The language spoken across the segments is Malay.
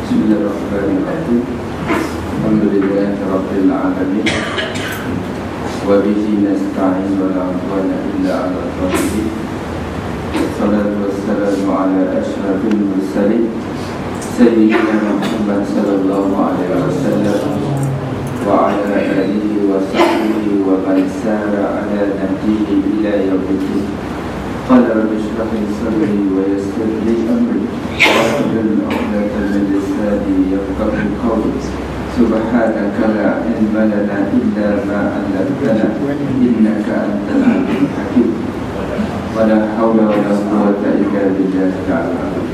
Bismillahirrahmanirrahim. Alhamdulillahirabbil alamin. Wa bihi nasta'in wa la udwana illa 'alal zalimin. Wassalatu wassalamu ala asyrafil mursalin sayyidina Muhammad sallallahu alaihi wasallam wa ala alihi wa sahbihi wa man sara ala nahjihi ila yaumiddin. Qala rabbi shrah li sadri wa yassir li amri wahlul 'uqdatam min lisani yafqahu qawli. Subhanaka la ilma lana illa ma 'allamtana innaka antal 'alimul hakim. Wa la hawla wa la quwwata illa billahil 'aliyyil 'azim.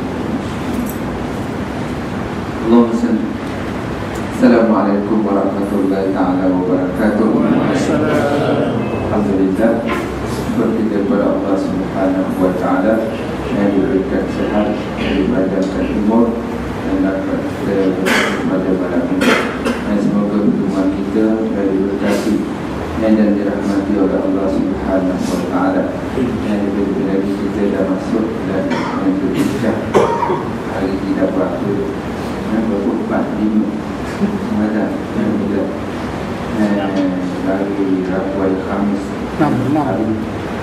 Allahumma salli. Assalamualaikum warahmatullahi taala wabarakatuh. Alhamdulillah, bersyukur kepada Allah Subhanahu wa taala yang diberikan sehat, diberikan umur dan dapat kita pada malam ini. Dan semoga pertemuan kita diberkati dan dirahmati oleh Allah Subhanahu wa taala. Dan lebih lagi kita dah masuk dan berbincang hari kita waktu yang berubah 5 Ramadan yang kita dari Rabu hari Khamis hari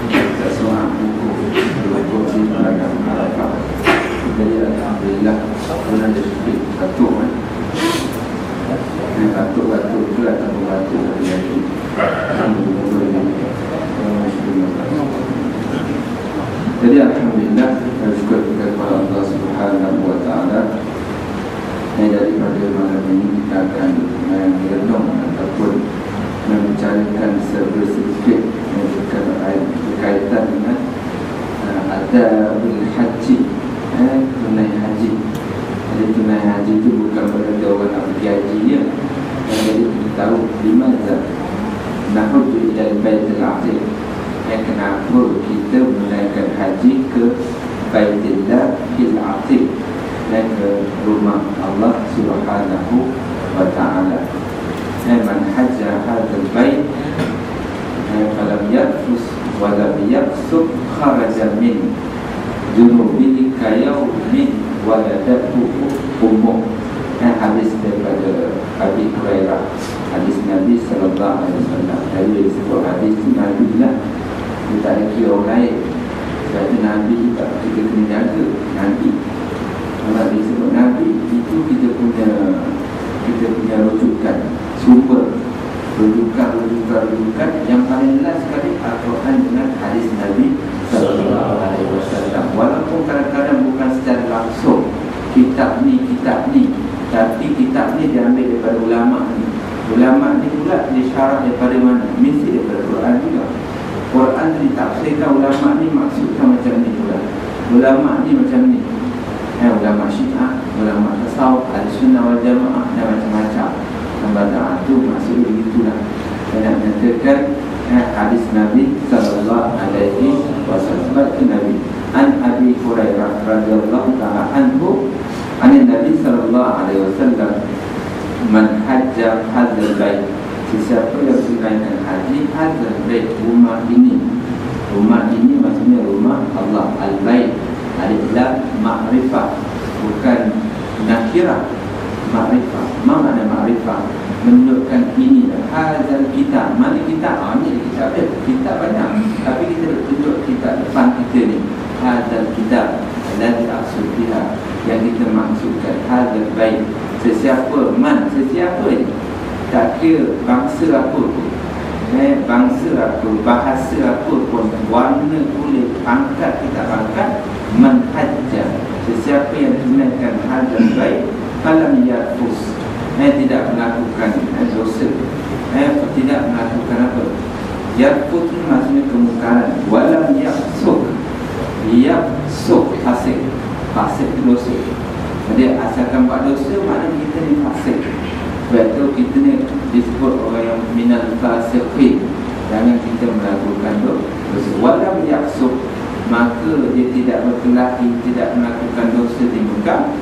kita seorang buku di belakang Arafah. Jadi alhamdulillah bulan Syawal batuk batuk tu lah, tak batuk lagi. Jadi alhamdulillah bersyukur kepada Allah Subhanahu wa taala. Daripada malam ini kita akan merenung ataupun membicarakan sedikit berkaitan dengan adabul haji, tunai haji. Jadi tunai haji itu bukan berarti orang nak pergi haji ya. Jadi kita tahu di mana nahuddu ila baitul atiq. Kenapa kita menunaikan haji ke Baitillahil Atiq, ke rumah Allah Subhanahu wa ta'ala. Man hajja hadzal bait falam yarfus wa lam yafsuq kharaja min junubihi kayaumin waladatu ummuh. Hadis daripada Abi Hurairah, hadis Nabi sallallahu alaihi wasallam. Dari sebuah hadis Nabi lah, kita ada kira orang lain. Sebab Nabi kita kena jaga Nabi. Kalau disebut Nabi, itu kita punya rujukan, sumber rujukan yang paling jelas sekali Al-Quran dengan hadis Nabi sallallahu alaihi wasallam. Walaupun kadang-kadang bukan secara langsung kitab ni, tapi kitab ni diambil daripada ulama ni. Ulama ni pula disyarah daripada mana? Mesti daripada Quran juga. Quran ditafsirkan ulama ni maksudkan macam ni pula. Ulama ni macam ni. Ulama Syiah, ulama tasawuf, Ahlussunnah wal Jamaah dan macam-macam. Nampak itu maksud begitulah. Saya nak menyatakan hadis Nabi sallallahu alaihi wasallam itu Nabi. An Abi Hurairah radhiyallahu ta'ala anhu, an Nabi sallallahu alaihi wasallam, man hajja hadzal bait. Sesiapa yang tunaikan haji hadzal bait, rumah ini. Rumah ini maksudnya rumah Allah. Al-bait alif lam ma'rifah, bukan nakirah, ma'rifah. Mana ma'rifah? Menunjukkan ini hadzal kitab. Mana kitab? Ini kitab dia. Kitab banyak, tapi kita tunjuk kitab depan kita ni. Hadzal kitab alladhi aqsudiha, yang kita maksudkan hadzal bait. Sesiapa, man, sesiapa ni? Tak kira bangsa apa pun, bangsa apa, bahasa apa pun, warna kulit, pangkat, kita pangkat. Man hajjah, sesiapa yang tunaikan hadzal bait falam yarfus, tidak melakukan dosa, tidak melakukan apa? Yarfud ni maksudnya kemungkaran. Walam yafsuk. Yafsuk fasik. Fasik itu dosa. Jadi asalkan buat dosa, maknanya kita ni fasik. Sebab tu kita ni disebut orang yang minal fasiqin. Jangan kita melakukan dosa. Walam yafsuk, maka dia tidak berkelahi, tidak melakukan dosa di muka.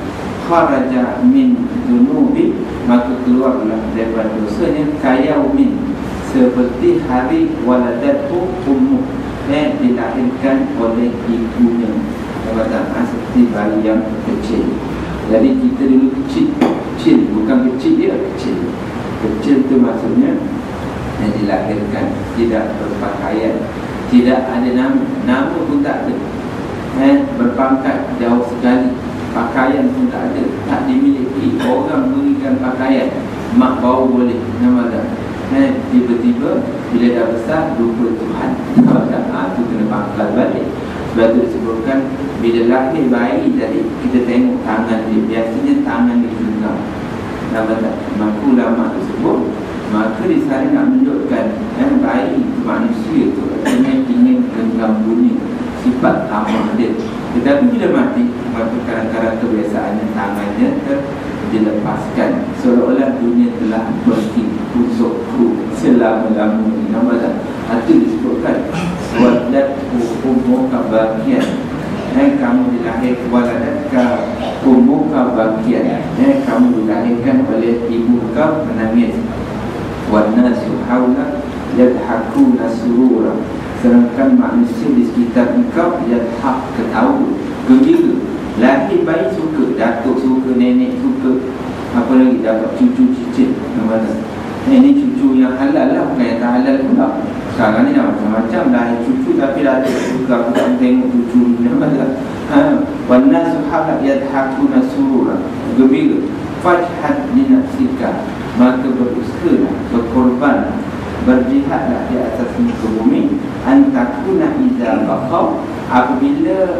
Kharaja min dunubi, maka keluarlah daripada dosanya. Kayaumin, seperti hari waladatu ummuh, dilahirkan oleh ibunya. Seperti bayi yang kecil. Jadi kita dulu kecil, bukan kecil dia, kecil. Kecil tu maksudnya yang dilahirkan, tidak berpakaian, tidak ada nama pun tak ada, berpangkat jauh sekali, pakaian pun tak ada, tak dimiliki. Orang berikan pakaian, mak bau boleh, nama dah. Tiba-tiba bila dah besar lupa Tuhan. Itu kena pangkal balik. Sebab itu disebutkan bila lahir bayi tadi, kita tengok tangan dia, biasanya tangan dia genggam. Nama tak? Maka ulama tersebut, maka di sana nak menunjukkan bayi itu manusia tu ingin genggam bunyi, sifat amal dia. Tetapi bila mati, maka kadang-kadang kebiasaannya tangannya dilepaskan, seolah-olah dunia telah berhenti untukku selama-lamanya. Nama tak? Itu disebutkan waladat ummuka bakian, kamu dilahirkan, waladatka ummuka bakian, kamu dilahirkan oleh ibu kau menangis. Wannasu haula yadhakuna surura, sedangkan manusia di sekitar engkau yadhak, ketawa, gembira. Lahir bayi suka, datuk suka, nenek suka, apa lagi dapat cucu cicit. Ini cucu yang halal lah, bukan yang tak halal pula. Sekarang ni dah macam-macam, lahir cucu tapi dah ada suka, aku tak tengok cucu ni. Wannasu haula yadhakuna surura, gembira. Fajhad li nafsika, maka berusahalah, berkorbanlah, berjihadlah di atas muka bumi. Antakuna idza baqaw, apabila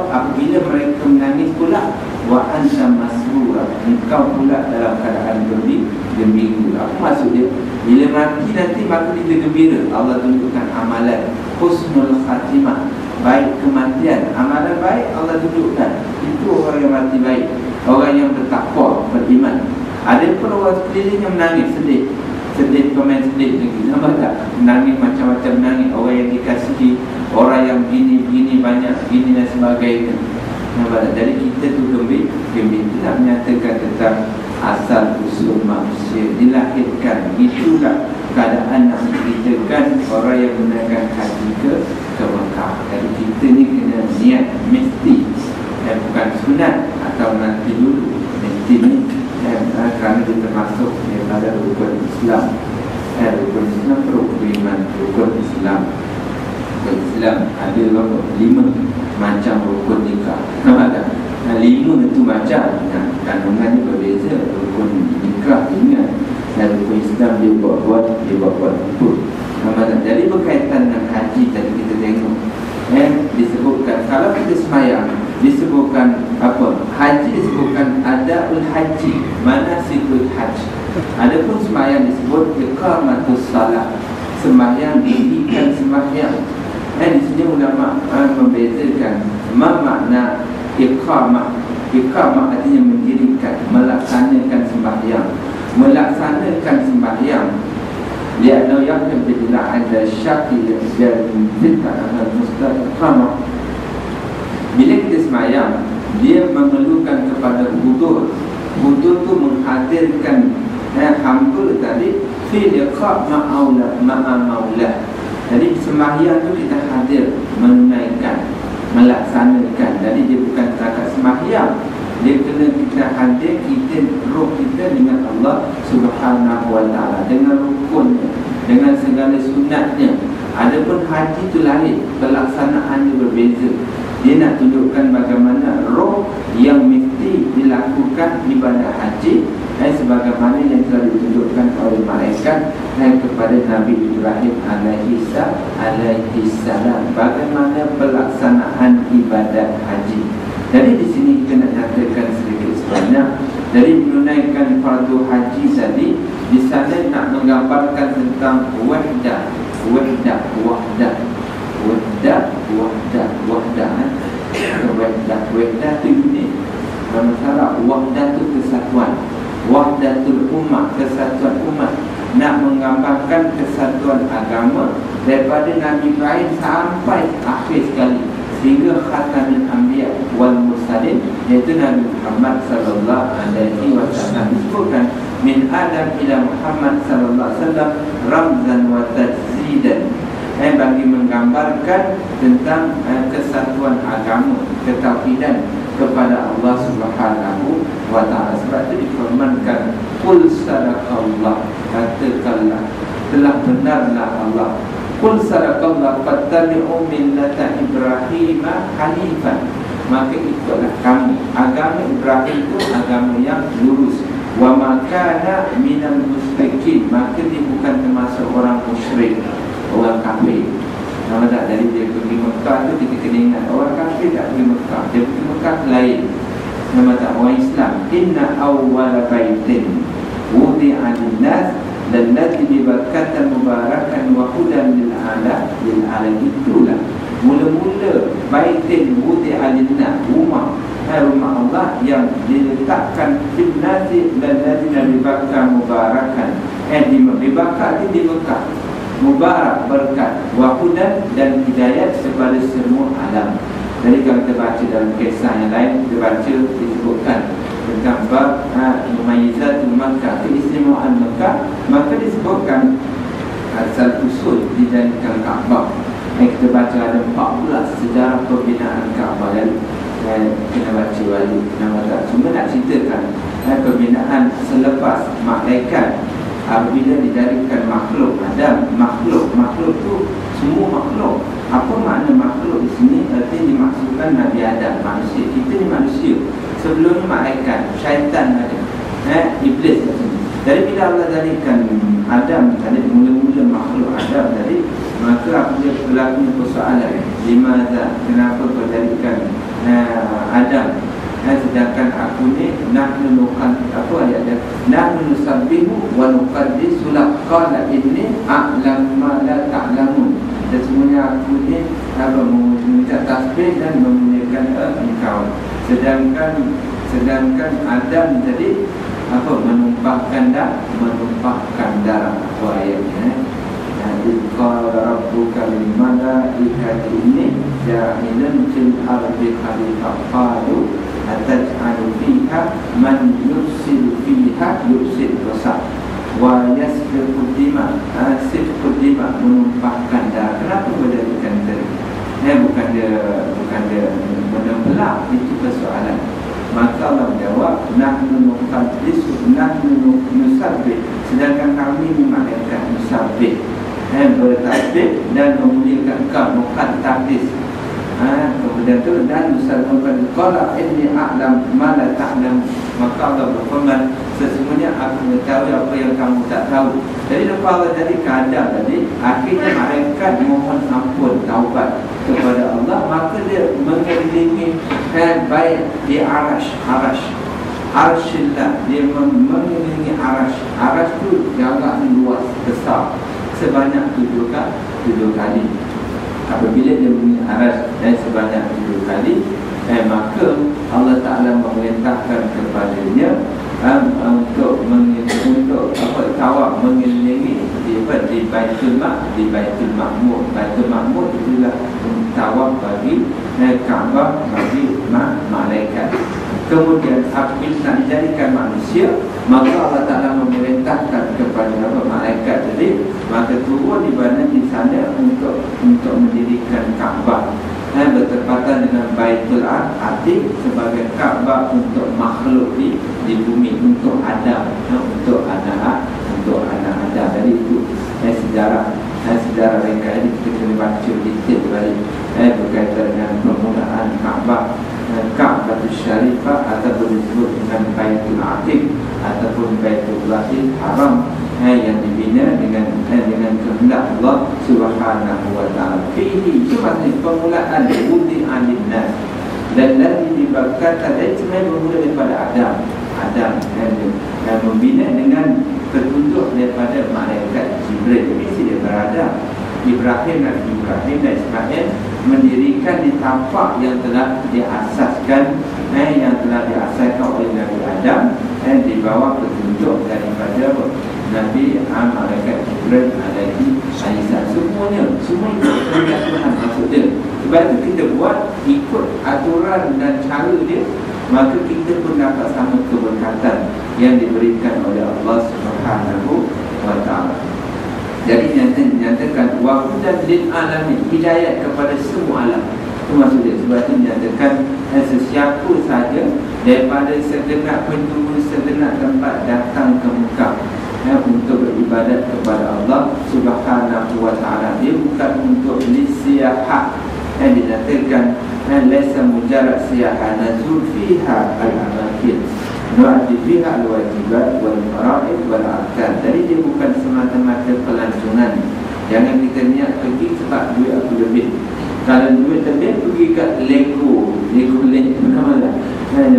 apabila mereka menangis pula. Wa anta masrura, engkau pula dalam keadaan gembira. Apa maksud dia? Bila mati nanti maka kita gembira. Allah tunjukkan amalan husnul khatimah, baik kematian, amalan baik Allah tunjukkan. Itu orang yang mati baik, orang yang bertakwa, beriman. Ada pun orang sekeliling yang menangis, sedih, komen sedih lagi. Nampak tak? Menangis macam-macam menangis. Orang yang dikasihi, orang yang begini banyak, begini dan sebagainya. Nampak tak? Jadi kita tu gembira tidak menyatakan tentang asal usul manusia dilahirkan. Itulah keadaan nak menceritakan orang yang menggunakan haji ke Mekah. Jadi kita ni kena niat mesti, bukan sunat atau nanti dulu. Mesti ni kerana dia termasuk daripada rukun Islam. Rukun Islam, rukun iman, rukun Islam. Rukun Islam ada 5 macam rukun nikah. Ada 5 itu macam, kandungannya berbeza. Rukun nikah ingat, dan rukun Islam dia buat betul. Jadi berkaitan dengan haji tadi kita tengok, disebutkan kalau kita semayang disebutkan apa? Haji disebutkan adaul haji, manasikul haji. Adapun sembahyang disebut iqamatus salat, sembahyang, dirikan sembahyang. Di sini ulama membezakan makna iqamah. Iqamah artinya mendirikan, melaksanakan sembahyang. Melaksanakan sembahyang lianna yakin bila ada syaki dan fitnah al-mustaqamah. Bila kita sembahyang, dia memerlukan kepada hudur. Hudur tu menghadirkan hamba tadi fi liqa' ma'aulah. Jadi sembahyang tu kita hadir, menunaikan, melaksanakan. Jadi dia bukan setakat sembahyang, dia kena kita hadir, kita roh kita dengan Allah Subhanahu wa ta'ala, dengan rukunnya, dengan segala sunatnya. Adapun haji itu lain, pelaksanaannya berbeza. Dia nak tunjukkan bagaimana roh yang mesti dilakukan ibadah haji, sebagaimana yang telah ditunjukkan oleh malaikat kepada Nabi Ibrahim alaihi salam, bagaimana pelaksanaan ibadah haji. Jadi di sini kita nak nyatakan sedikit sebanyak, dari menunaikan fardu haji tadi Di sana nak menggambarkan tentang wahdah, wahdah, wahdah, wahdah, wahdah, wahdah. Wahdah, wahdah tu unit. Dalam masalah wahdah tu kesatuan, wahdatul ummah, kesatuan umat. Nak menggambarkan kesatuan agama daripada Nabi Ibrahim sampai akhir sekali, sehingga khatamul anbiya wal mursalin, iaitu Nabi Muhammad sallallahu alaihi wasallam. Disebutkan min Adam ila Muhammad sallallahu alaihi wasallam ramzan wa tajzidan, bagi menggambarkan tentang kesatuan agama, ketauhidan kepada Allah Subhanahu wa taala. Sebab itu difirmankan qul sadaqallah, katakanlah telah benarlah Allah. Qul sadaqallah fattabi'u millata Ibrahim hanifan, maka ikutlah kamu agama Ibrahim itu agama yang lurus. Wa ma kana minal musyrikin, maka dia bukan termasuk orang musyrik, orang kafir. Nama tak, dari dia pergi Mekah tu kita kena ingat orang kafir tak pergi Mekah, dia pergi Mekah lain. Nama tak, orang Islam. Inna awwala baitin wudi'a lin-nas lallati bi Bakkah mubarakan wa hudan lil alam. Itulah mula-mula baitin wudi'a lin-nas, rumah Allah yang diletakkan fil nasi lallati bi Bakkah mubarakan. Di Bakkah di Mekah, mubarak, berkat, wahudan, dan hidayat kepada semua alam. Jadi kalau kita baca dalam kisah yang lain, kita baca disebutkan tentang bab mumayyizatul Makkah, keistimewaan Mekah, maka disebutkan asal usul dijadikan Kaabah. Kita baca ada 14 sejarah pembinaan Kaabah yang kena baca balik. Nama tak, cuma nak ceritakan pembinaan selepas malaikat. Apabila dijadikan makhluk Adam, makhluk tu semua makhluk. Apa makna makhluk di sini? Artinya dimaksudkan Nabi Adam, manusia. Kita ni manusia. Sebelumnya malaikat, syaitan ada, iblis kat sini. Jadi bila Allah jadikan Adam tadi, mula-mula makhluk Adam tadi, maka apabila berlaku persoalan, limadha, kenapa kau jadikan Adam, sedangkan aku ni nahnu nuqad, apa ayat dia, nahnu nusabbihu wa nuqaddisu lak, qala inni a'lamu ma la ta'lamun. Dan semuanya aku ni mengucap tasbih dan memuliakan engkau. Sedangkan Adam tadi menumpahkan darah. Apa ayatnya? Qala rabbuka lil malaikati inni ja'ilun fil ardi khalifah, qalu ataj'alu fiha man yufsidu fiha yufsid wasa wa yasfiku dima, menumpahkan darah. Kenapa berjadikan tadi? Bukan dia benar-benar, itu persoalan. Maka Allah jawab, nahnu nuqaddisu, nahnu nusabbih, sedangkan kami ni malaikat musabbih, bertasbih dan memuliakan kau, bukan takdis. Kemudian tu dan nusabbihkan qala inni a'lam ma la ta'lam, maka Allah berfirman, sesungguhnya aku mengetahui apa yang kamu tak tahu. Jadi lepas Allah jadi keadaan tadi, akhirnya malaikat mohon ampun, taubat kepada Allah, maka dia mengelilingi baik di arshillah, dia mengelilingi arash tu yang agak luas, besar, sebanyak 7 kali. Apabila dia mengelilingi arash dan sebanyak 7 kali, maka Allah Ta'ala memerintahkan kepadanya untuk tawaf mengelilingi di Baitul Ma'mur. Baitul Ma'mur itulah tawaf bagi Kaabah bagi malaikat. Kemudian apabila nak dijadikan manusia, maka Allah Ta'ala memerintahkan kepada malaikat tadi, maka turun di sana untuk mendirikan Kaabah, bertepatan dengan Baitul Atiq sebagai Kaabah untuk makhluk di bumi, untuk Adam, untuk anak Adam. Jadi itu sejarah mereka ini kita kena baca detail balik berkaitan dengan permulaan Kaabah Syarifah, ataupun disebut dengan Baitul Atiq ataupun Baitullahil Haram, yang dibina dengan kehendak Allah Subhanahu wa taala. Fihi, itu maksudnya permulaan wudi'a lin-nas, dan lagi di Bakkah tadi sebenarnya bermula daripada Adam yang membina dengan petunjuk daripada malaikat Jibril. Mesti dia berada. Ibrahim dan Ismail mendirikan di tapak yang telah diasaskan yang telah diasaskan oleh Nabi Adam di bawah petunjuk daripada Nabi malaikat Jibril alaihi salam. Semua ikut perintah Tuhan maksudnya. Sebab itu kita buat ikut aturan dan cara dia, maka kita pun dapat sama keberkatan yang diberikan oleh Allah Subhanahu wa taala. Jadi nyatakan wahudan lil alamin, hidayat kepada semua alam. Itu maksudnya. Sebab itu nyatakan sesiapa saja daripada segenap penjuru, segenap tempat datang ke Mekah untuk beribadat kepada Allah Subhanahu wa taala. Dia bukan untuk lisiyahah. Dinyatakan laisa mujarrad siyahah nazul fiha al-amakin nu'addi fiha al-wajibat wal fara'id wal arkan. Jadi dia bukan semata-mata pelancongan. Jangan kita niat pergi sebab duit aku lebih. Kalau duit lebih, pergi kat Lego nama lah.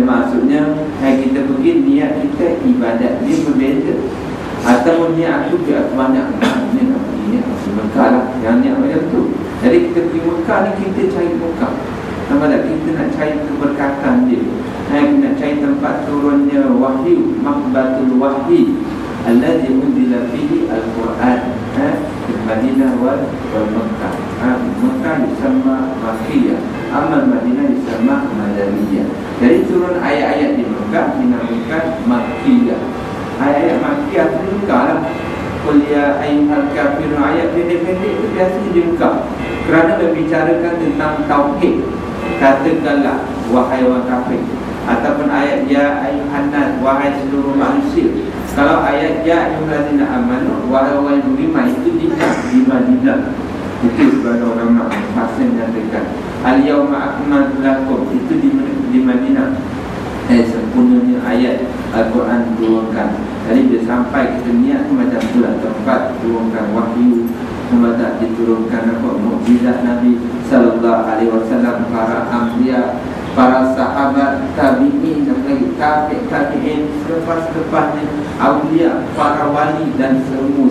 Maksudnya kita pergi niat kita ibadat dia berbeza. Ataupun niat aku biar aku banyak ni nak pergi niat aku Mekah lah, yang niat macam tu. Jadi kita pergi Mekah ni, kita cari Mekah. Nama tak, kita nak cari keberkatan dia. Kita nak cari tempat turunnya wahyu, makbatul wahyi alladhi unzila fihi al-Quran di Madinah wal Mekah. Mekah disama Makkiyah, amal Madinah disama Madaniyah. Jadi turun ayat-ayat di Mekah dinamakan Makkiyah. Ayat-ayat Makkiyah tu di Mekah lah. Qul ya ayyuhal kafirun, ayat pendek-pendek itu biasanya di Mekah kerana membicarakan tentang tauhid. Katakanlah wahai orang kafir, ataupun ayat ya ayyuhan nas, wahai seluruh manusia. Kalau ayat ya ayyuhallazina amanu, wahai orang yang beriman, itu di Madinah. Itu sebagai orang fasih menyatakan al-yawma akmaltu lakum, itu di Madinah. Sempurnanya ayat Al-Quran turunkan. Jadi bila sampai kita niat macam tu lah, tempat turunkan wahyu, tempat diturunkan mukjizat Nabi sallallahu alaihi wasallam, para anbiya, para sahabat, tabi'in, tabi'in selepas-lepasnya, awliya, para wali dan semua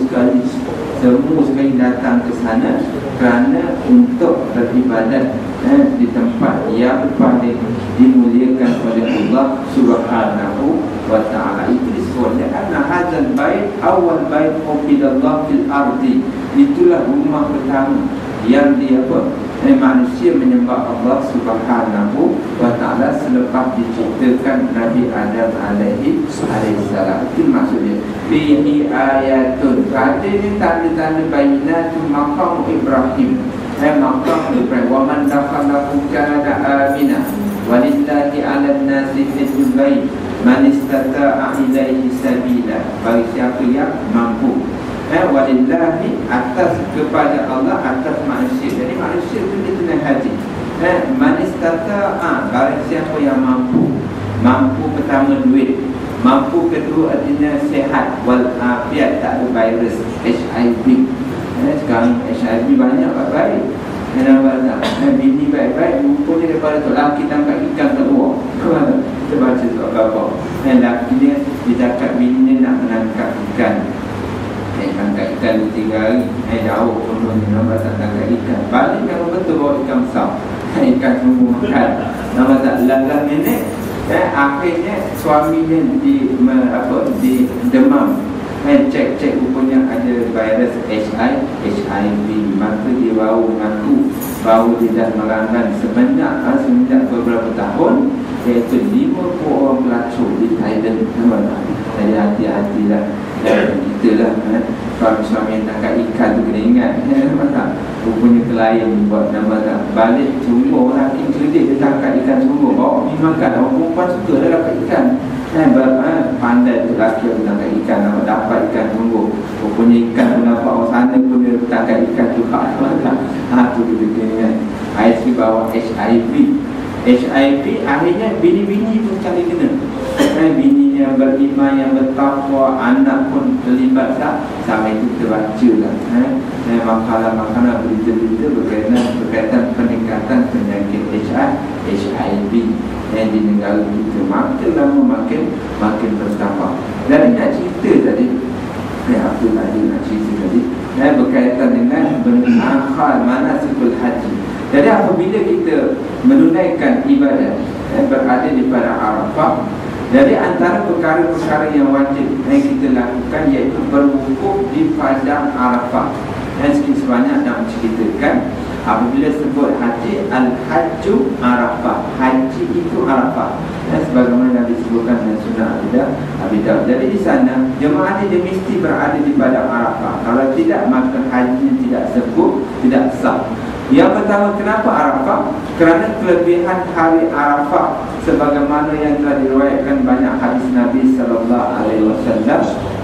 sekali datang ke sana kerana untuk beribadat di tempat yang paling dimuliakan oleh Allah Subhanahu wa taala. Itu disebutnya karena hadzal bait awal bait qubidallah fil ardi. Itulah rumah pertama yang manusia menyembah Allah Subhanahu wa taala selepas diciptakan Nabi Adam alaihi salam. Itu maksudnya fihi ayatun, katanya tanda-tanda bayinatun maqam Ibrahim. Maqam Ibrahim wa man dakhalahu kana amina walillahi 'alan nasi hajjul bait man istata'a ilaihi sabila. Bagi siapa yang mampu, walillahi, atas kepada Allah, atas manusia. Jadi manusia itu dia tunai haji. Man istata'a, bagi siapa yang mampu. Mampu pertama duit, mampu kedua artinya sehat, wal afiat, tak ada virus HIV. Sekarang HIV banyak baik. Nampak tak? Bini baik-baik, rupanya daripada tu laki tangkap ikan keluar. Kita baca surat apa? Laki dia cakap bini nak menangkap ikan. Tangkap ikan 3 hari, jauh contohnya, nampak tak, tangkap ikan. Balik memang betul bawa ikan besar. Ikan semua makan. Nampak tak? Lalang nenek, akhirnya suaminya di demam. Cek rupanya ada virus HIV. Maka dia baru mengaku bahawa dia dah melanggan semenjak beberapa tahun, iaitu 50 orang pelacur di Thailand. Jadi hati-hatilah kita lah. Kalau suami yang tangkap ikan tu kena ingat. Rupanya klien buat nama tak, balik sungguh lelaki cerdik, dia tangkap ikan sungguh, bawa pergi makan. Orang perempuan suka dah dapat ikan. Pandai tu lelaki yang tangkap ikan, dapat ikan sungguh. Rupanya ikan pun dapat orang sana pun dia tangkap ikan tu. Tu dia kena. IC bawa HIV. Akhirnya bini-bini pun cari kena. Bini yang beriman, yang bertakwa, anak pun terlibat tak. Sama itu kita baca lah makanan berita-berita berkaitan peningkatan penyakit HIV di negara kita. Makin lama makin bertambah. Dan nak cerita tadi Abdullah nak cerita tadi, berkaitan dengan akhir manasikul haji. Jadi apabila kita menunaikan ibadah berada di padang Arafah, jadi antara perkara-perkara yang wajib yang kita lakukan iaitu berwukuf di padang Arafah. Dan sikit sebanyak nak menceritakan, apabila sebut haji, al-hajju Arafah, haji itu Arafah, sebagaimana disebutkan dalam Sunnah Abi Daud. Jadi di sana jemaah dia mesti berada di padang Arafah. Kalau tidak, maka hajinya tidak sempurna, tidak sah. Yang pertama, kenapa Arafah? Kerana kelebihan hari Arafah, sebagaimana yang telah diriwayatkan banyak hadis Nabi SAW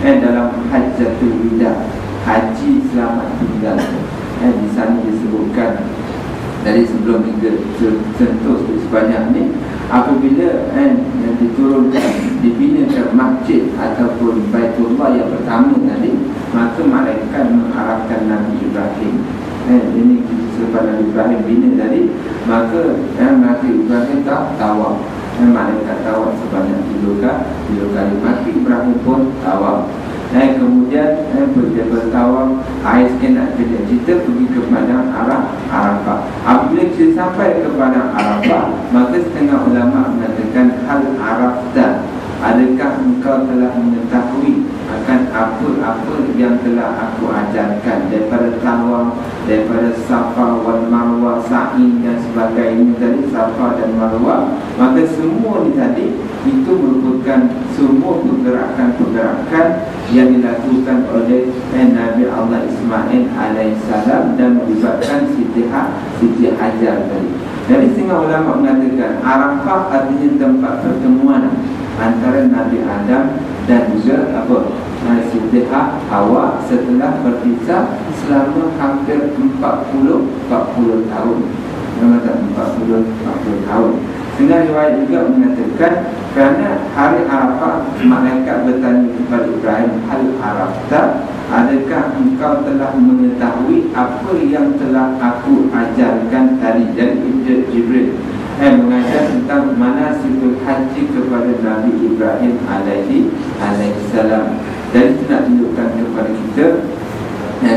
dalam Hajjatul Wida, haji selamat tinggal. Di sana disebutkan dari sebelum hingga sentuh sebanyak ni, apabila yang diturunkan, dibinakan masjid ataupun Baitullah yang pertama tadi, maka malaikat mengarahkan Nabi Ibrahim. Ini selepas Nabi Ibrahim bina tadi, maka Nabi Ibrahim tawaf. Malaikat tawaf sebanyak 3 kali. Nabi Ibrahim pun tawaf. Kemudian dia bertawaf, air sikit nak cerita pergi ke padang Arafah. Apabila kita sampai ke padang Arafah, maka setengah ulama mengatakan, hal arafta, adakah engkau telah mengetahui akan apa-apa yang telah aku ajarkan daripada tawaf, daripada Safa wal Marwah, sa'i dan sebagainya tadi, Safa dan Marwah. Maka semua ni tadi itu merupakan semua pergerakan-pergerakan yang dilakukan oleh Nabi Allah Ismail alaihissalam dan melibatkan Siti Hajar tadi. Jadi setengah ulama mengatakan Arafah artinya tempat pertemuan antara Nabi Adam dan juga Siti Hawa setelah berpisah selama hampir 40 tahun. Mengatakan 40 tahun. Dengan riwayat juga mengatakan kerana hari Arafah, malaikat bertanya kepada Ibrahim, hal arafta, adakah engkau telah mengetahui apa yang telah aku ajarkan tadi? Dan Jibril mengajar tentang manasikul haji kepada Nabi Ibrahim alaihissalam. Dan itu nak tunjukkan kepada kita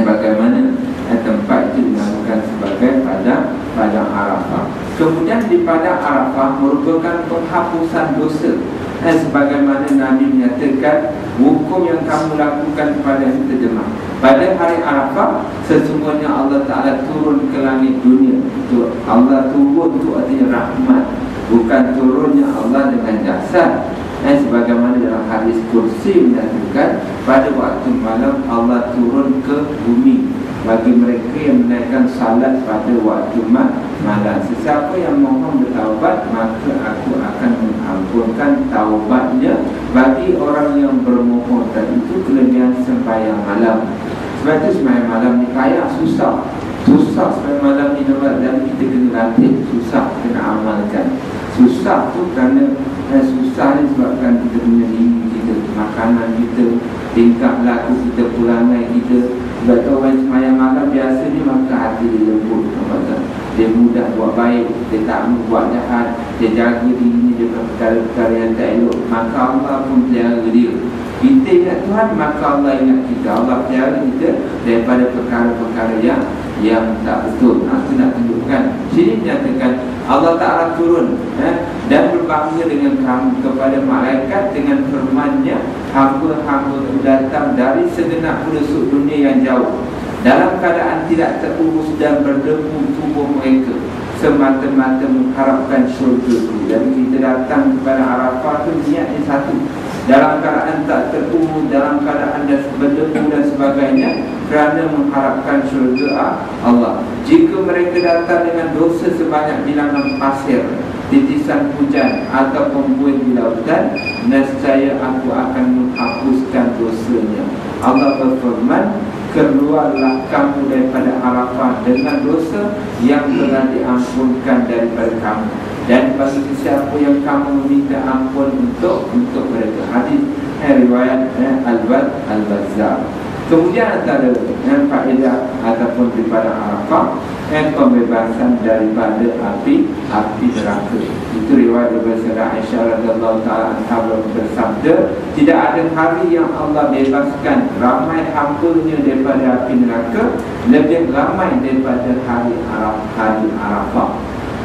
bagaimana tempat itu dinamakan sebagai padang Arafah. Kemudian di padang Arafah merupakan penghapusan dosa. Sebagaimana Nabi menyatakan, hukum yang kamu lakukan pada yang terjemah. Pada hari Arafah, sesungguhnya Allah Ta'ala turun ke langit dunia. Allah turun itu artinya rahmat, bukan turunnya Allah dengan jasad. Sebagaimana dalam hadis kursi menyatakan, pada waktu malam Allah turun ke bumi bagi mereka yang menaikkan salat pada waktu malam. Sesiapa yang mohon bertaubat, maka aku akan mengampunkan taubatnya bagi orang yang bermohon. Dan itu kelebihan sembahyang malam. Sebab itu sembahyang malam ni payah, susah sembahyang malam ni, dan kita kena latih, susah kena amalkan. Susah tu kerana susah ni sebabkan kita punya diri kita, makanan kita, tingkah laku kita, pulangan kita. Sebab tu orang sembahyang malam biasa ni maka hati dia lembut, dia mudah buat baik, dia tak buat jahat, dia jaga dirinya daripada perkara-perkara yang tak elok, maka Allah pun pelihara dia. Kita ingat Tuhan, maka Allah ingat kita. Allah pelihara kita daripada perkara-perkara yang tak betul. Itu nak tunjukkan. Sini nyatakan Allah Ta'ala turun dan berbangga dengan kamu kepada malaikat dengan firman-Nya, hamba-hamba itu datang dari segenap pelosok dunia yang jauh dalam keadaan tidak terurus dan berdebu tubuh mereka, semata-mata mengharapkan syurga itu. Dan kita datang kepada Arafah itu niatnya satu, dalam keadaan tak terurus, dalam keadaan dan berdebu dan sebagainya, kerana mengharapkan syurga Allah. Jika mereka datang dengan dosa sebanyak bilangan pasir, titisan hujan ataupun buih di lautan, nescaya aku akan menghapuskan dosanya. Allah berfirman, keluarlah kamu daripada Arafah dengan dosa yang telah diampunkan daripada kamu, dan bagi siapa yang kamu meminta ampun untuk mereka. Hadis riwayat Al-Bazzar. Kemudian antara faedah ataupun di padang Arafah, pembebasan daripada api neraka. Itu riwayat daripada Aisyah radhiyallahu ta'ala anha bersabda, tidak ada hari yang Allah bebaskan ramai hamba-Nya daripada api neraka lebih ramai daripada hari Arafah.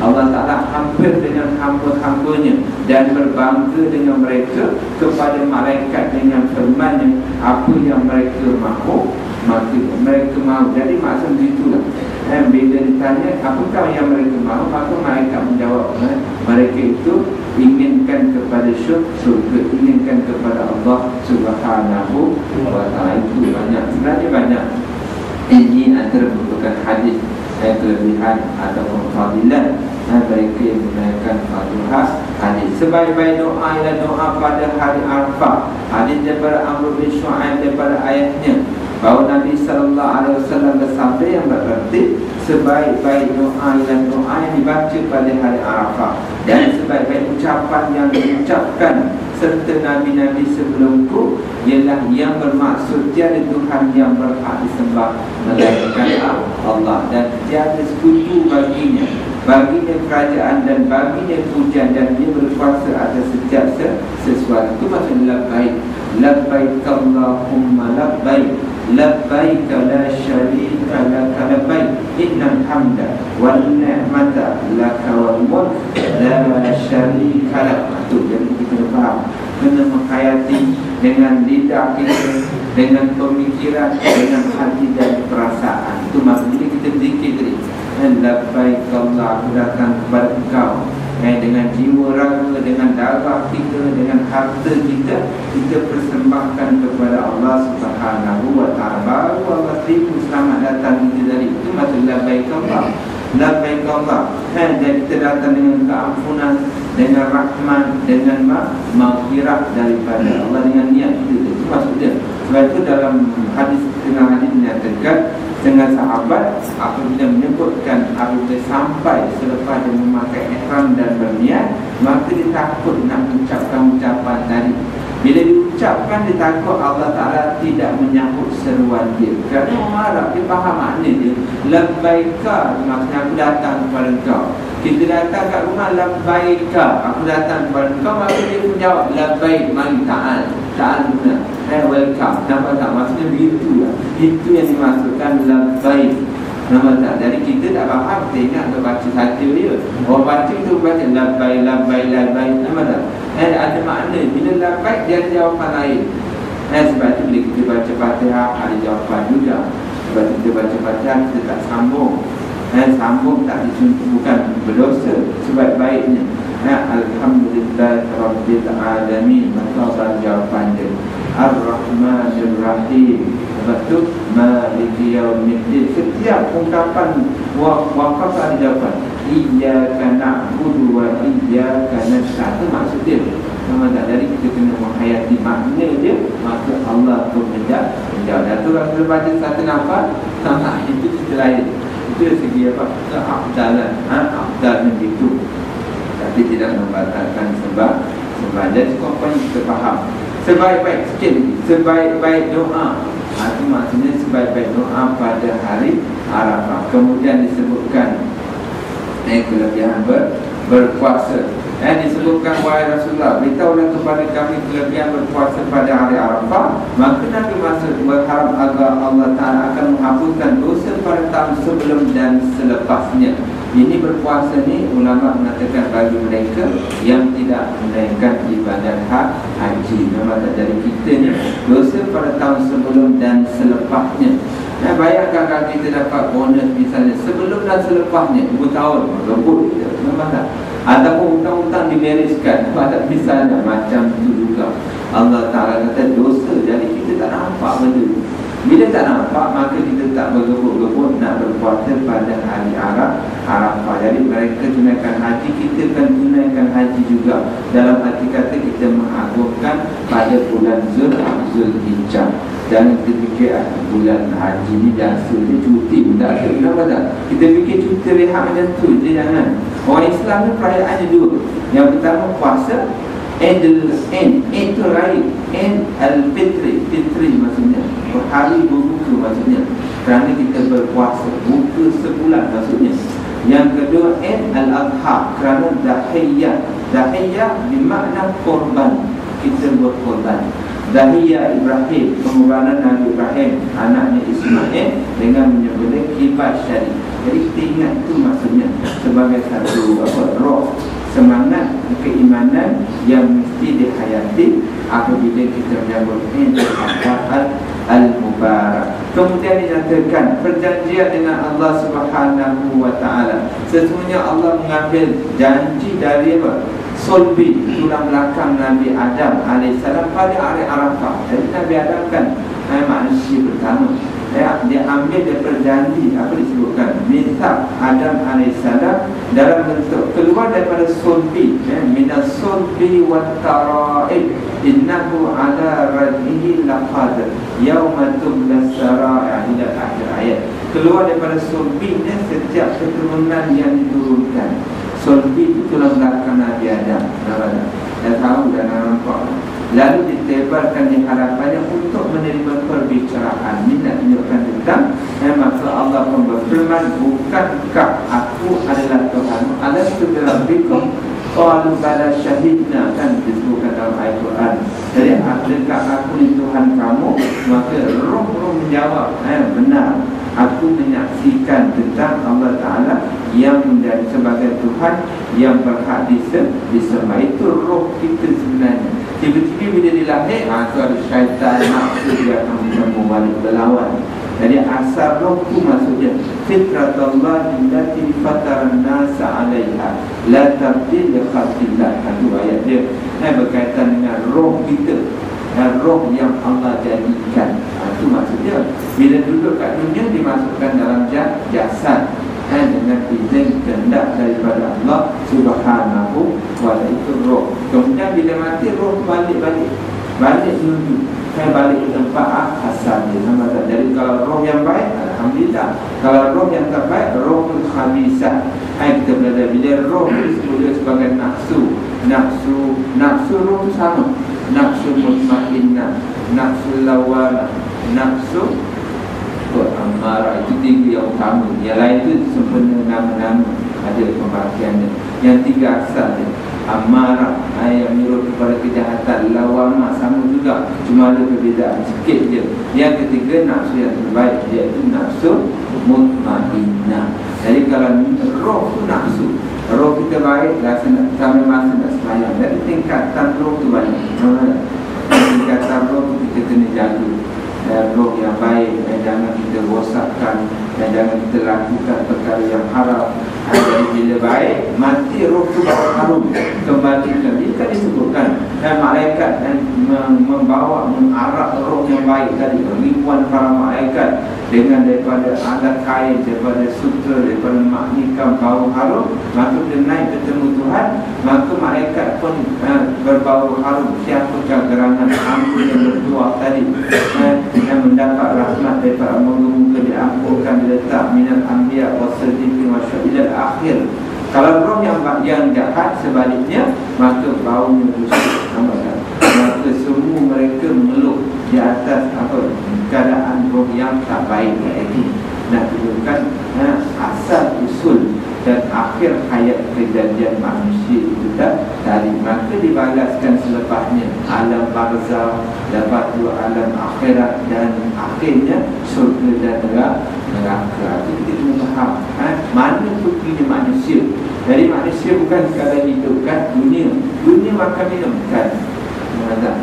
Allah Ta'ala hampir dengan hamba-hambanya dan berbangga dengan mereka kepada malaikat dengan firman-Nya, apa yang mereka mahu maka mereka mahu. Jadi maksud begitulah. Bila ditanya apakah yang mereka mahu, maka malaikat menjawab, mereka itu inginkan kepada syurga, inginkan kepada Allah Subhanahu wa ta'ala. Itu banyak, sebenarnya banyak. Ini antara merupakan hadis kelebihan ataupun fadilat mereka yang menggunakan Fatihah hadis. Sebaik-baik doa ialah doa pada hari Arafah. Hadis daripada Amr bin Shu'aib daripada ayahnya bahawa Nabi SAW bersabda yang berarti sebaik-baik doa ialah doa yang dibaca pada hari Arafah, dan sebaik-baik ucapan yang diucapkan serta Nabi-Nabi sebelumku ialah yang bermaksud tiada Tuhan yang berhak disembah melainkan Allah, dan tiada sekutu baginya kerajaan dan baginya pujian, dan dia berkuasa atas setiap sesuatu. Itu maksudnya labbaik, labbaik Allahumma labbaik, labbaik la syarika laka labbaik, innal hamda wan ni'mata laka wal mulk la syarika lak. Itu jadi kita faham, kena menghayati dengan lidah kita, dengan pemikiran, dengan hati dan perasaan. Itu maksudnya kita zikir tadi, labbaik Allah, aku datang kepada Engkau dengan jiwa raga, dengan darah kita, dengan harta kita, kita persembahkan kepada Allah Subhanahu wa ta'ala. Baru Allah terima selamat datang kita dari itu. Maksud labbaik Allah, labbaik Allah. Dan kita datang dengan keampunan, dengan rahmat, dengan maghfirah daripada Allah, dengan niat kita. Itu maksudnya. Sebab itu dalam hadis menyatakan dengan sahabat apabila menyebutkan apabila sampai selepas dia memakai ihram dan berniat, maka dia takut nak mengucapkan ucapan tadi. Bila diucapkan dia takut Allah Ta'ala tidak menyahut seruan dia, kerana orang Arab dia faham makna dia. Labbaika maksudnya aku datang kepada engkau. Kita datang kat rumah, labbaika aku datang kepada engkau, maka dia pun jawab labbaik, mari ta'al guna, welcome. Nampak tak? Maksudnya begitu lah. Itu yang dimaksudkan labbaik. Nampak tak? Jadi kita tak faham, kita ingat untuk baca saja dia. Orang baca tu baca labbaik, labbaik, labbaik. Nampak tak? Ada makna. Bila labbaik dia ada jawapan lain. Sebab tu bila kita baca Fatihah ada jawapan juga. Sebab tu kita baca Fatihah kita tak sambung. Sambung tak disuntuk, bukan berdosa. Sebaik-baiknya Alhamdulillah Rabbil Alamin, maka jawapan dia Ar-Rahmanir Rahim. Lepas tu Maliki Yaumiddin. Setiap ungkapan wakaf ada jawapan. Iyyaka na'budu wa iyyaka nasta'in. Itu maksud dia. Sama tak? Jadi kita kena menghayati makna dia, maka Allah pun menjawab. Dan tu kalau kita baca satu nafas, itu cerita lain. Itu dari segi apa? Keabdalan. Abdal begitu. Tapi tidak membatalkan sebab jadi korban kita faham. Sebaik-baik sikit lagi, sebaik-baik doa. Itu maksudnya sebaik-baik doa pada hari Arafah. Kemudian disebutkan kelebihan berpuasa. Disebutkan wahai Rasulullah, beritahulah kepada kami kelebihan berpuasa pada hari Arafah. Maka Nabi maksud berharap agar Allah Ta'ala akan menghapuskan dosa pada tahun sebelum dan selepasnya. Ini berpuasa ni ulama mengatakan bagi mereka yang tidak menaikkan ibadat haji. Memang tak jadi kita ni dosa pada tahun sebelum dan selepasnya. Bayangkan kalau kita dapat bonus misalnya sebelum dan selepasnya 2 tahun, rebut kita. Memang tak? Ataupun hutang-hutang dibereskan. Pada misalnya macam itu juga. Allah Ta'ala kata dosa. Jadi kita tak nampak benda. Bila tak nampak, maka kita tak bergebut-gebut nak berpuasa pada hari Arafah. Jadi mereka tunaikan haji, kita kan tunaikan haji juga. Dalam arti kata kita mengagungkan pada bulan Zulhijjah. Jangan kita fikir bulan haji ni biasa dia cuti pun tak ada. Kenapa tak? Kita fikir cuti rehat macam tu je, jangan. Orang Islam ni perayaannya 2. Yang pertama puasa, Eid itu lain. Eid al-Fitri, Fitri maksudnya hari berbuka maksudnya, kerana kita berpuasa buka sebulan maksudnya. Yang kedua Eid al-Adha, kerana dahiyah bermakna korban, kita berkorban. Dahiyah Ibrahim, pengorbanan Nabi Ibrahim anaknya Ismail dengan menyembelih kibat syari. Jadi kita ingat itu maksudnya sebagai satu roh, semangat keimanan yang mesti dihayati apabila kita menyambut Eid al-Mubarak. Kemudian dinyatakan perjanjian dengan Allah Subhanahu wa taala. Sesungguhnya Allah mengambil janji dari sulbi, tulang belakang Nabi Adam AS pada hari Arafah. Jadi Nabi Adam kan manusia pertama. Dia ambil dia berjanji, apa disebutkan, mithaq Adam AS dalam bentuk keluar daripada sulbi, minas sulbi wat tara'ib innahu ala raj'ihi laqadir yauma tubla sara'a ila akhir ayat. Keluar daripada sulbi setiap keturunan yang diturunkan. Sulbi itu tulang belakang Nabi Adam. Dah tahu dan nampak. Lalu ditebarkan di hadapannya untuk menerima perbicaraan. Ini nak tunjukkan tentang maksud Allah pun berfirman, bukankah aku adalah Tuhan? Alastu bi rabbikum qalu bala syahidna, kan disebutkan dalam ayat Quran. Jadi adakah aku ni Tuhan kamu? Maka roh menjawab, benar, aku menyaksikan tentang Allah Ta'ala yang menjadi sebagai Tuhan yang berhak disembah. Itu roh kita sebenarnya. Tiba-tiba bila dilahir, itu ada syaitan nafsu, dia akan bertemu balik berlawan. Jadi asal roh itu maksudnya fitratullah allati fataran nasa 'alaiha la tabdil li khalqillah. Itu ayat dia berkaitan dengan roh kita, roh yang Allah jadikan. Itu maksudnya bila duduk kat dunia dimasukkan dalam jasad dengan izin kehendak daripada Allah Subhanahu wa ta'ala. Itu roh. Kemudian bila mati roh balik menuju balik ke tempat asalnya. Jadi kalau roh yang baik, alhamdulillah. Kalau roh yang tak baik, roh khabisah. Kita belajar bila roh disebut sebagai nafsu roh itu sama. Nafsu mutmainnah, nafsu lawana, nafsu amarah. Itu tiga yang utama. Yang lain itu sempena nama-nama, ada pembahagiannya. Yang tiga asal dia, amarah yang menyuruh kepada kejahatan, lawamah sama juga, cuma ada perbezaan sikit je. Yang ketiga nafsu yang terbaik, iaitu nafsu mutmainnah. Jadi kalau roh itu nafsu, roh kita baik, rasa sampai masa nak sembahyang. Jadi tingkatan roh tu banyak. Tingkatan roh tu kita kena jaga. Roh yang baik, jangan kita rosakkan, dan jangan kita lakukan perkara yang haram. Jadi bila baik, mati roh tu harum kembali. Jadi kan disebutkan malaikat membawa, mengarak roh yang baik tadi, ribuan para malaikat dengan daripada alat kain, daripada sutra, daripada maknikam bau harum. Maka dia naik bertemu Tuhan, maka malaikat pun berbau harum. Siapakah gerangan ampun yang bertuah tadi, yang mendapat rahmat daripada moga-moga diampunkan, diletak minal anbiya wa siddiqin wa syuhada akhir. Kalau roh yang jahat sebaliknya, maka baunya busuk. Maka semua mereka mengeluh di atas keadaan roh yang tak baik lagi. Nak tunjukkan asal usul dan akhir hayat kejadian manusia itu tadi. Maka dibalaskan selepasnya alam barzah, lepas itu alam akhirat, dan akhirnya surga dan neraka. Jadi kita kena faham mana perginya manusia. Jadi manusia bukan sekadar hidup kat dunia makan minum kan.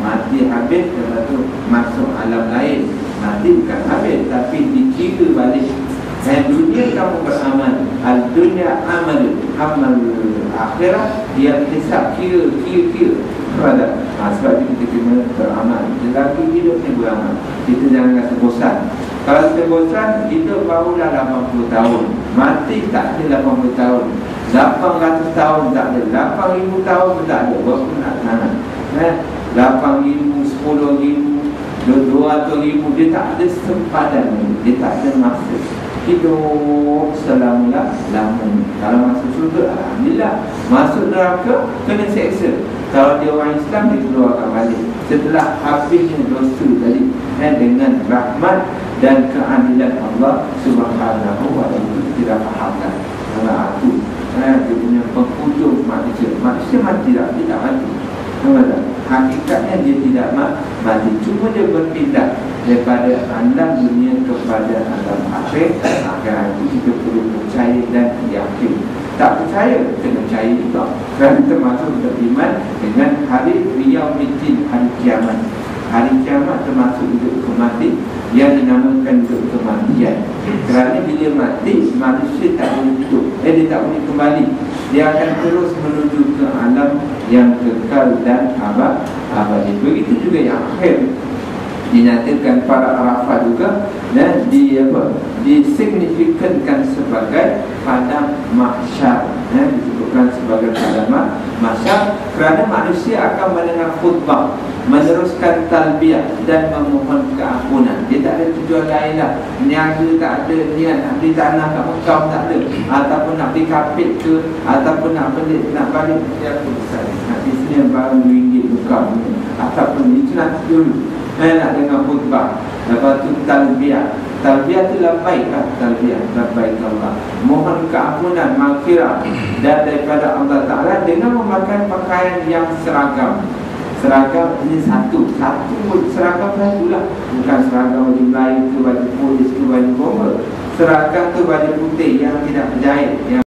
Mati habis, lepas tu masuk alam lain. Mati bukan habis, tapi dikira balik. Dunia kamu beramal, al-dunya amal akhirat, dia hisab, kira pada. Sebab itu kita kena beramal. Tetapi hidup ni beramal. Kita jangan rasa bosan. Kalau kita bosan, hidup barulah 80 tahun. Mati tak ada 80 tahun. 800 tahun tak ada. 8,000 tahun pun tak ada. Berapa nak tanah? 8,000, 10,000, 200,000, dia tak ada sempadan, dia tak ada masa. Hidup selama-lamanya. Kalau masuk surga, alhamdulillah. Masuk neraka, kena seksa. Kalau dia orang Islam, dia keluarkan balik setelah habisnya dosa tadi, dengan rahmat dan keadilan Allah Subhanahu wa ta'ala. Tidak fahamkan karena aku dia punya penghujung manusia mati tidak mati. Hakikatnya dia tidak mati, cuma dia berpindah daripada alam dunia kepada alam akhir. Akhir itu kita perlu percaya dan yakin. Tak percaya, kena percaya juga, kerana termasuk beriman dengan hari Yaumiddin, hari kiamat. Hari kiamat termasuk hidup kematian yang dinamakan hidup kematian. Kerana bila mati, manusia tak boleh hidup, dia tak boleh kembali. Dia akan terus menuju ke alam yang kekal dan abadi. Begitu juga yang akhir, dinyatakan para Arafah juga, dan disignifikankan sebagai padang mahsyar, disebutkan sebagai padang mahsyar kerana manusia akan mendengar khutbah, meneruskan talbiyah dan memohon keampunan. Dia tak ada tujuan lain lah, niaga tak ada, niat nak beli tanah kat Mekah tak ada, ataupun nak beli kapit ke, ataupun nak balik dia pun besar, nak bisnes yang baru RM2 Mekah ni, ataupun itu nanti dulu nak dengar khutbah. Lepas tu talbiyah tu labbaik lah, talbiyah labbaik Allah, mohon keampunan, maghfirah dan daripada Allah Ta'ala dengan memakai pakaian yang seragam. Seragam ini satu seragam itulah, bukan seragam baju Melayu ke, baju polis ke, baju bomber. Seragam tu baju putih yang tidak berjahit, yang